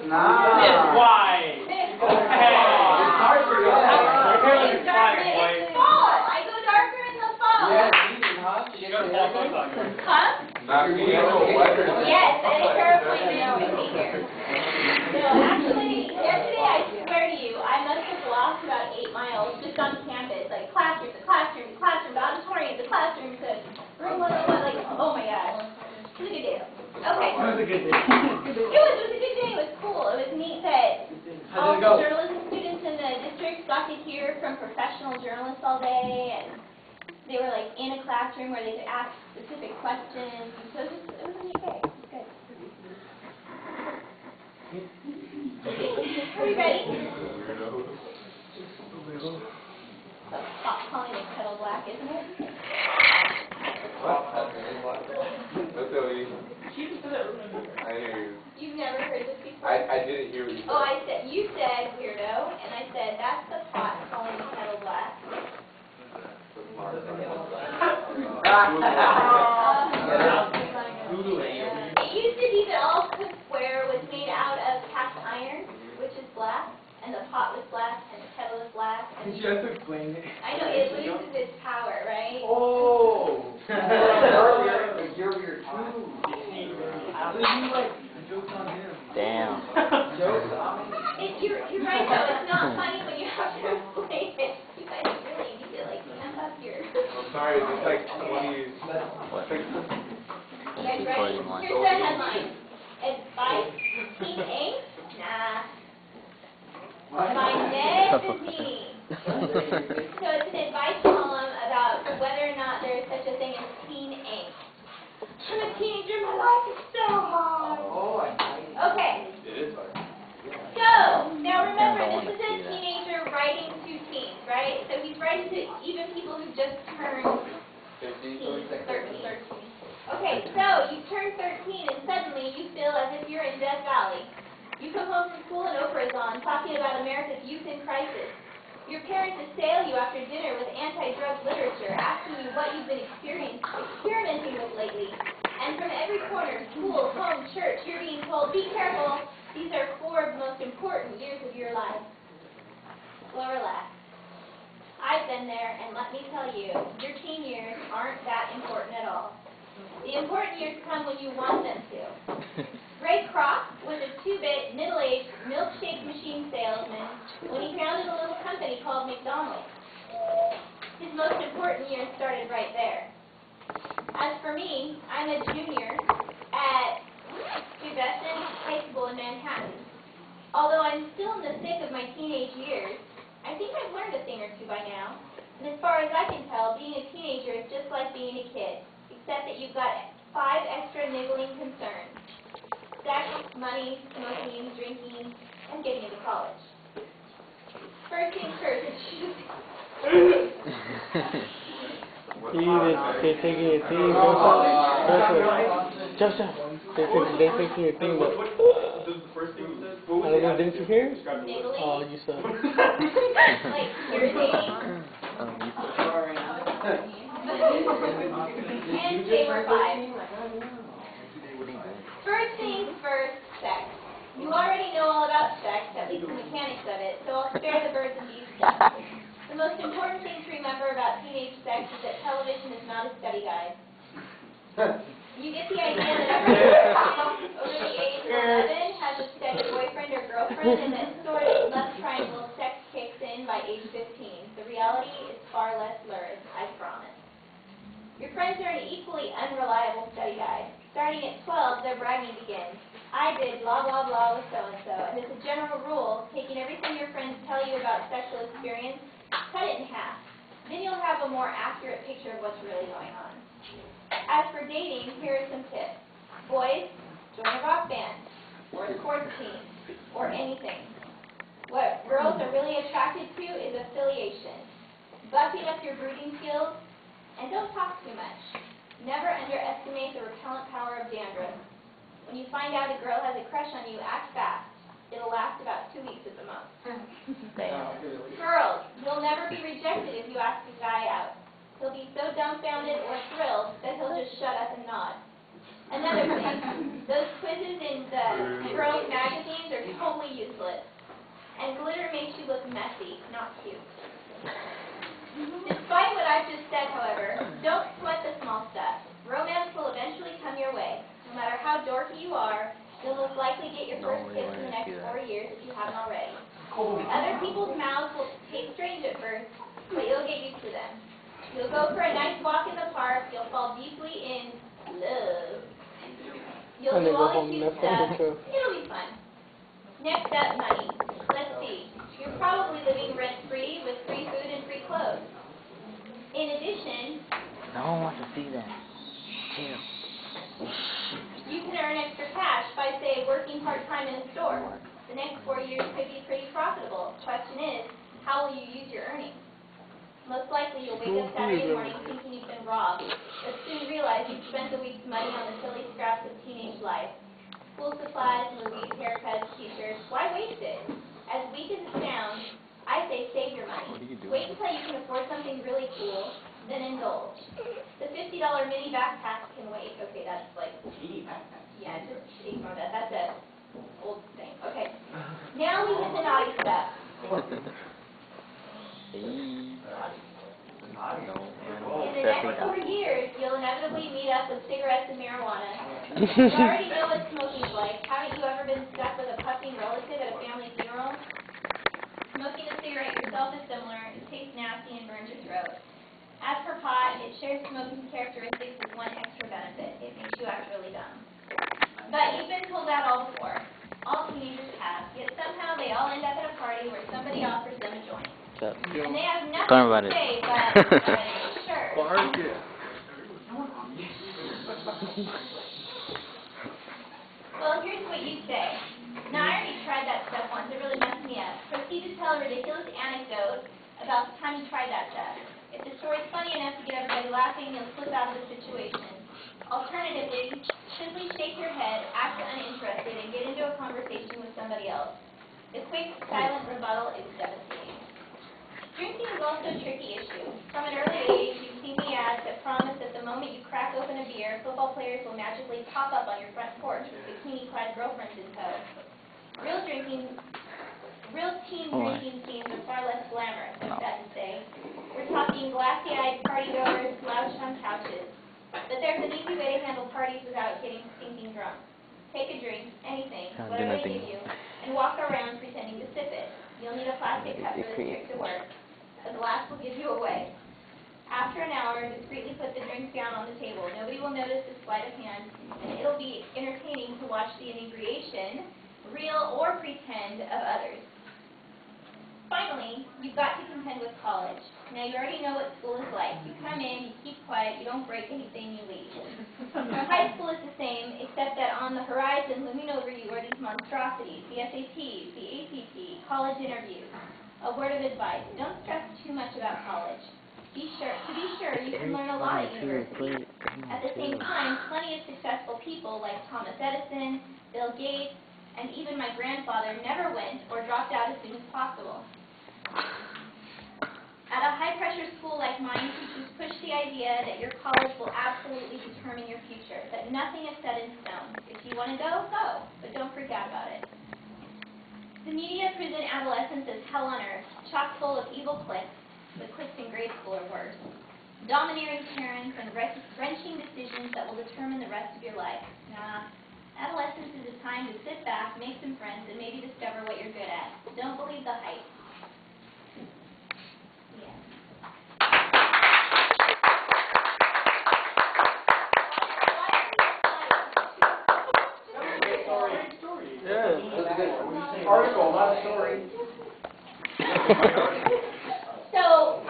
Nah. It's white. It's darker, It's darker in the fall. I go darker in the fall. You got to walk on it. Huh? Not me. Yes, and it's terrifying to know with me here. No, actually, yesterday, I swear to you, I must have walked about 8 miles just on campus, like classroom to classroom to classroom, to auditorium to classroom to room 101, like, oh my gosh. It was a good day. Okay. It was a good day. It was a good day. It was cool. It was neat that all the journalism students in the district got to hear from professional journalists all day, and they were like in a classroom where they could ask specific questions. So it was a neat day. It was good. Are we ready? Stop calling it kettle black, isn't it? That's so easy. I hear you. You've never heard this before? I didn't hear what you said. Oh, you said weirdo, and I said that's the pot calling the kettle black. It used to be that all cookware was made out of cast iron, which is black, and the pot was black, and the kettle was black. And You have to explain it. I know, it loses its power, right? Oh! You're weird too. You like jokes on him. Damn. Jokes on me? You're right, though. It's not funny when you have to explain it. You guys really need to, like, amp up your... I'm sorry, it's just like 20. What? You guys ready? Here's the headline. Advice Team Ink? Nah. By Ned Vizzini. So it's an advice column about whether or not there is such a thing as teen angst. I'm a teenager, my life is so hard. Oh, I Okay. It is hard. So, now remember, this is a teenager writing to teens, right? So he's writing to even people who just turned 13. Okay, so you turn 13 and suddenly you feel as if you're in Death Valley. You come home from school and Oprah is on, talking about America's youth in crisis. Your parents assail you after dinner with anti-drug literature, asking you what you've been experimenting with lately. And from every corner, school, home, church, you're being told, be careful, these are 4 of the most important years of your life. Well, relax. I've been there, and let me tell you, your teen years aren't that important at all. The important years come when you want them to. Ray Kroc was a 2-bit, middle-aged milkshake machine salesman when he founded a little company called McDonald's. His most important years started right there. As for me, I'm a junior at Stuyvesant High School in Manhattan. Although I'm still in the thick of my teenage years, I think I've learned a thing or two by now. And as far as I can tell, being a teenager is just like being a kid, except that you've got 5 extra niggling concerns. Sex, money, smoking, drinking, and getting into college. First things first. They're taking your thing, Joseph, they're taking your thing, but... Didn't you hear? Niggling. Oh, you said. Like irritating. And table 5. First things first, sex. You already know all about sex, at least the mechanics of it, so I'll spare the birds and bees stuff. The most important thing to remember about teenage sex is that television is not a study guide. You get the idea that every person over the age of 11 has a steady boyfriend or girlfriend, and that sort of left triangle sex kicks in by age 15. The reality is far less lurid, I promise. Your friends are an equally unreliable study guide. Starting at 12, their bragging begins. I did blah, blah, blah with so-and-so. And as a general rule, taking everything your friends tell you about sexual experience, cut it in half. Then you'll have a more accurate picture of what's really going on. As for dating, here are some tips. Boys, join a rock band, or a sports team, or anything. What girls are really attracted to is affiliation. Buffing up your brooding skills, and don't talk too much. Never underestimate the repellent power of dandruff. When you find out a girl has a crush on you, act fast. It'll last about 2 weeks at the most. Girls, you'll never be rejected if you ask a guy out. He'll be so dumbfounded or thrilled that he'll just shut up and nod. Another thing, Those quizzes in the girls' magazines are totally useless. And glitter makes you look messy, not cute. Despite what I've just said, however, don't sweat the small stuff. Romance will eventually come your way. No matter how dorky you are, you'll most likely get your first kiss in the next 4 years if you haven't already. Other people's mouths will taste strange at first, but you'll get used to them. You'll go for a nice walk in the park, you'll fall deeply in love. You'll And do they go all the home cute and that's stuff. true. It'll be fun. Next up, money. Let's see. You're probably living rent-free with free food and free clothes. In addition, No one wants to see that. Chill. you can earn extra cash by, say, working part-time in a store. The next 4 years could be pretty profitable. Question is, how will you use your earnings? Most likely you'll wake up Saturday morning thinking you've been robbed, but soon realize you've spent the week's money on the silly scraps of teenage life. School supplies, movies, haircuts, t-shirts. Why waste it? As weak as it sounds, I say save your money. Wait until you can afford something really cool, then indulge. The $50 mini backpack can wait. Okay, that's like, yeah, just ignore that. That's a old thing. Okay. Now we hit the naughty stuff. In the next 4 years, you'll inevitably meet up with cigarettes and marijuana. You already know what smoking's like. Haven't you ever been stuck with a puffing relative at a family funeral? Smoking a cigarette yourself is similar. It tastes nasty and burns your throat. As for pot, it shares smoking characteristics with one extra benefit. It makes you act really dumb. But you've been told that all before. All teenagers have. Yet somehow they all end up at a party where somebody offers them a joint. What's up? And they have nothing Talking about to it. say, but sure. Well, here's what you say. Now, I already tried that stuff once. It really messed me up. Proceed to tell a ridiculous anecdote about the time you tried that stuff. If the story's funny enough to get everybody laughing, you'll slip out of the situation. Alternatively, simply shake your head, act uninterested, and get into a conversation with somebody else. The quick, silent rebuttal is devastating. Drinking is also a tricky issue. From an early age, you've seen the ads that promise that the moment you crack open a beer, football players will magically pop up on your front porch with bikini-clad girlfriends in tow. Real teen drinking scenes are far less glamorous, I'm sad to say. We're talking glassy-eyed partygoers slouched on couches. But there's an easy way to handle parties without getting stinking drunk. Take a drink, anything, whatever they give you, and walk around pretending to sip it. You'll need a plastic cup for this trick to work. The glass will give you away. After an hour, discreetly put the drinks down on the table. Nobody will notice the sleight of hand, and it'll be entertaining to watch the inebriation, real or pretend, of others. Finally, you've got to contend with college. Now, you already know what school is like. You come in, you keep quiet, you don't break anything, you leave. Now, high school is the same, except that on the horizon, looming over you are these monstrosities, the SATs, the ACT, college interviews. A word of advice, don't stress too much about college. To be sure, you can learn a lot at university. At the same time, plenty of successful people like Thomas Edison, Bill Gates, and even my grandfather never went or dropped out as soon as possible. At a high-pressure school like mine, teachers push the idea that your college will absolutely determine your future, that nothing is set in stone. If you want to go, go, but don't freak out about it. The media present adolescence as hell on earth, chock full of evil cliques, but cliques in grade school are worse. Domineering parents and wrenching decisions that will determine the rest of your life. Nah. Adolescence is a time to sit back, make some friends, and maybe discover what you're good at. Don't believe the hype. Article, not a story. So,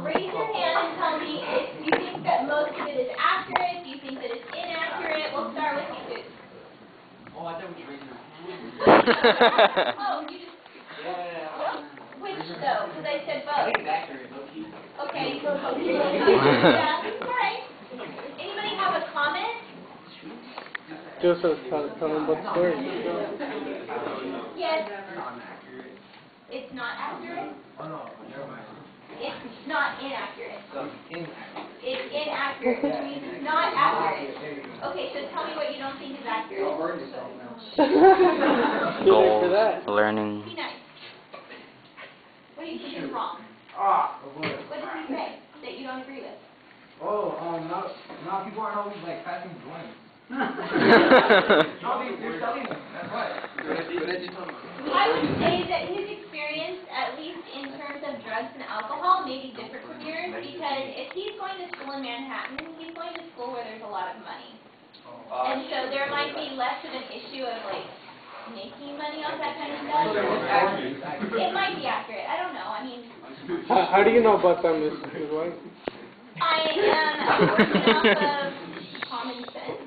raise your hand and tell me if you think that most of it is accurate, do you think that it's inaccurate? We'll start with you, Susan. Oh, I thought we were raising our hand. Oh, you just... Which, though? Because I said I both. think it's accurate, low key. Okay. Yeah, all right. Anybody have a comment? Joseph, tell him about the story. Yes. It's not accurate? Oh, no, never mind. It's not inaccurate. So, inaccurate. It's inaccurate, which means it's not accurate. Okay, so tell me what you don't accurate. Too late for that. Goals, learning. Be nice. What do you think is wrong? What does he say that you don't agree with? Now people aren't always like passing joints. No, they're selling them. That's right. I would say that his experience, at least in terms of drugs and alcohol, may be different from yours, because if he's going to school in Manhattan, he's going to school where there's a lot of money. And so there might be less of an issue of, like, making money off that kind of stuff. It might be accurate. I don't know. I mean, How do you know about that, Ms. White? I am working off of common sense.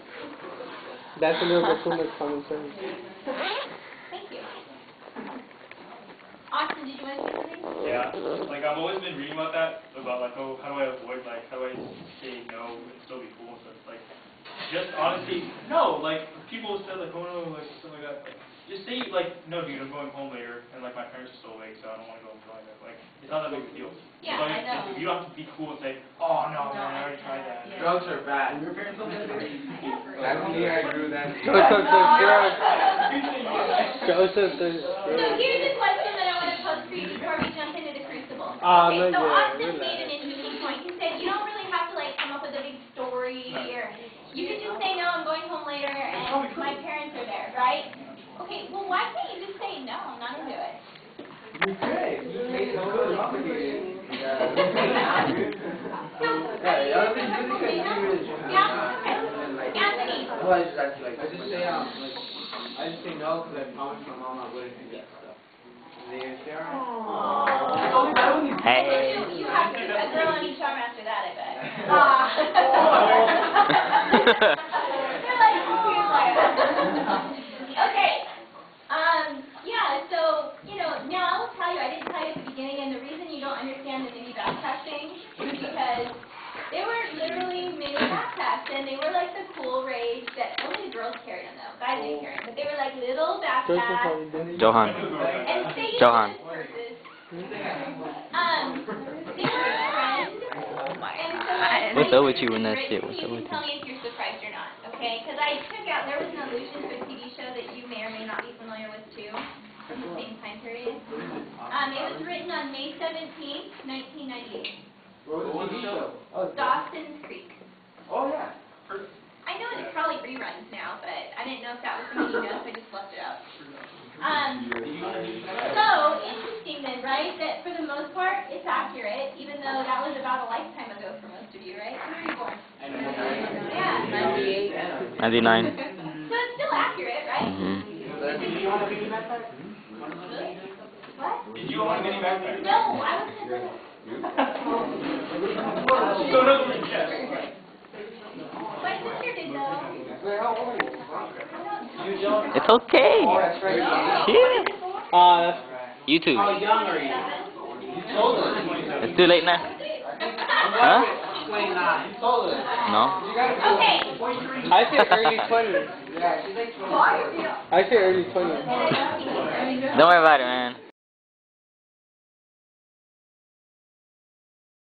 That's a little bit too much common sense. Thank you. Austin, did you want to say something? Yeah, like I've always been reading about that, about like, oh, how do I avoid, like, how do I say no and still be cool? So it's like, just honestly, no, like, people said like, oh no, like, stuff like that, like, just say, like, no dude, I'm going home later, and like, my parents are still awake, so I don't want to go home like that. Like, it's not that big of a deal. Yeah, so, I know. You don't have to be cool and say, oh no, man, I already tried that. Drugs are bad. Your parents don't do that. That's me, I agree with that. Joseph does drugs. Joseph does So drugs. here's a question that I want to pose for you before we jump into the crucible. Ah, Okay, no, so yeah, Austin relax. made an interesting point. He said you don't really have to like come up with a big story, or you can just say no, I'm going home later, and my parents are there, right? Okay, well why can't you just say no, I'm not into it? You could. You made it so complicated. So, Anthony. I just say no because I promised my mom I wouldn't do that stuff. And they say, alright. Hey. You have to, a girl on each arm after that, I bet. You're like, you're like. Okay. Yeah, so, you know, now I will tell you, I didn't tell you at the beginning, and the reason you don't understand the mini backpack thing is because they were literally mini backpacks, and they were like the cool rage that only the girls carried them, though. Guys didn't carry them, but they were like little Joseph backpacks. probably did. Johan. And they used Johan. to purses. They were a trend. And so What's up with you and that shit? What's up you with can tell you? me if you're surprised or not, okay? Because I took out, there was an Illusions of TV show that you may or may not be familiar with too, from the same time period. It was written on May 17th, 1998. What was the show? Dawson's Creek. Oh, yeah. I know it's probably reruns now, but I didn't know if that was something you know, so I just left it out. So, interesting then, right, that for the most part, it's accurate, even though that was about a lifetime ago for most of you, right? When were you born? Yeah. 99. So it's still accurate, right? Mhm. Did you want a mini backpack? Really? What? Did you want a mini backpack? No, I was going to So in other words, yes. My sister did though. It's okay. Oh, that's right. Shit. That's YouTube. How young are you? You told us. It's too late now. Huh? 29. You told us. No. You gotta be Okay. I say early 20s. Yeah, she's like 25. I say early 20s. Don't worry about it, man.